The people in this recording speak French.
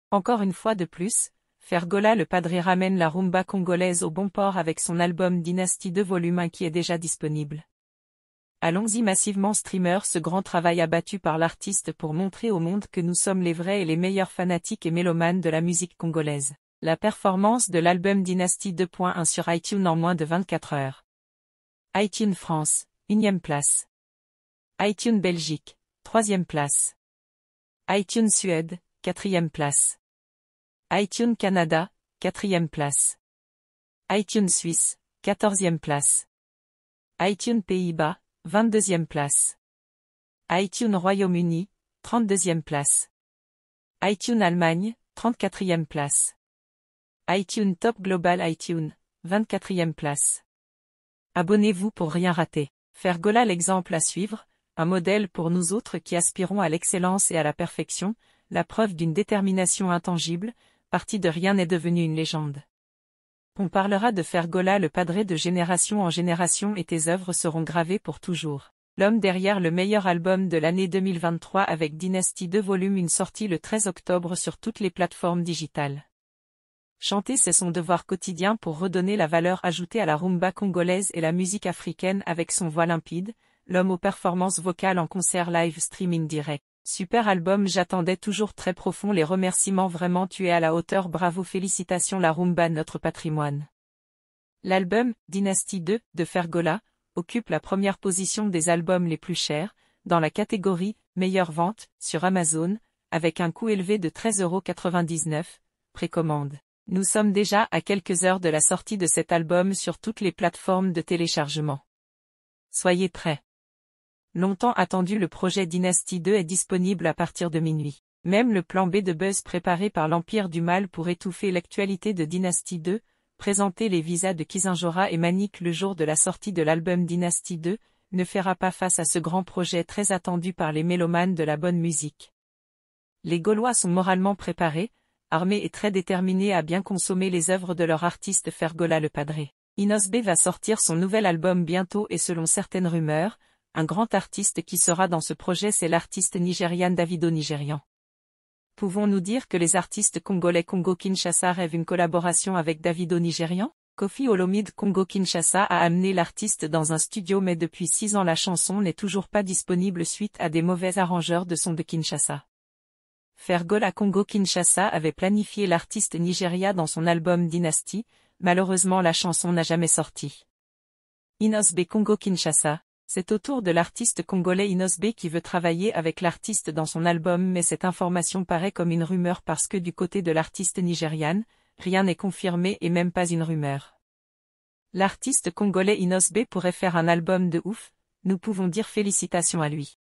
Encore une fois de plus, Fergola le Padré ramène la rumba congolaise au bon port avec son album Dynasty 2 Volume 1 qui est déjà disponible. Allons-y massivement streamer ce grand travail abattu par l'artiste pour montrer au monde que nous sommes les vrais et les meilleurs fanatiques et mélomanes de la musique congolaise. La performance de l'album Dynasty 2.1 sur iTunes en moins de 24 heures. iTunes France, 1e place. iTunes Belgique, 3e place. iTunes Suède, 4e place. iTunes Canada, 4e place. iTunes Suisse, 14e place. iTunes Pays-Bas, 22e place. iTunes Royaume-Uni, 32e place. iTunes Allemagne, 34e place. iTunes Top Global iTunes, 24e place. Abonnez-vous pour rien rater. Fergola l'exemple à suivre, un modèle pour nous autres qui aspirons à l'excellence et à la perfection, la preuve d'une détermination intangible, parti de rien est devenu une légende. On parlera de Fergola le Padré de génération en génération et tes œuvres seront gravées pour toujours. L'homme derrière le meilleur album de l'année 2023 avec Dynasty 2 Volume 1 sorti le 13 octobre sur toutes les plateformes digitales. Chanter c'est son devoir quotidien pour redonner la valeur ajoutée à la rumba congolaise et la musique africaine avec son voix limpide, l'homme aux performances vocales en concert live streaming direct. Super album, j'attendais toujours très profond les remerciements, vraiment tu es à la hauteur, bravo, félicitations, la rumba notre patrimoine. L'album Dynasty 2 de Fergola occupe la première position des albums les plus chers, dans la catégorie meilleure vente sur Amazon, avec un coût élevé de 13,99 €, précommande. Nous sommes déjà à quelques heures de la sortie de cet album sur toutes les plateformes de téléchargement. Soyez prêts. Longtemps attendu, le projet Dynasty 2 est disponible à partir de minuit. Même le plan B de buzz préparé par l'Empire du Mal pour étouffer l'actualité de Dynasty 2, présenter les visas de Kizinjora et Manic le jour de la sortie de l'album Dynasty 2, ne fera pas face à ce grand projet très attendu par les mélomanes de la bonne musique. Les Gaulois sont moralement préparés, armés et très déterminés à bien consommer les œuvres de leur artiste Fergola le Padré. Inos B va sortir son nouvel album bientôt et selon certaines rumeurs, un grand artiste qui sera dans ce projet c'est l'artiste nigérian Davido Nigérian. Pouvons-nous dire que les artistes congolais Congo-Kinshasa rêvent une collaboration avec Davido Nigérian? Koffi Olomide Congo-Kinshasa a amené l'artiste dans un studio mais depuis 6 ans la chanson n'est toujours pas disponible suite à des mauvais arrangeurs de son de Kinshasa. Fergola Congo-Kinshasa avait planifié l'artiste Nigeria dans son album Dynasty, malheureusement la chanson n'a jamais sorti. Inos B Congo-Kinshasa, c'est au tour de l'artiste congolais Inos B qui veut travailler avec l'artiste dans son album mais cette information paraît comme une rumeur parce que du côté de l'artiste nigériane, rien n'est confirmé et même pas une rumeur. L'artiste congolais Inos B pourrait faire un album de ouf, nous pouvons dire félicitations à lui.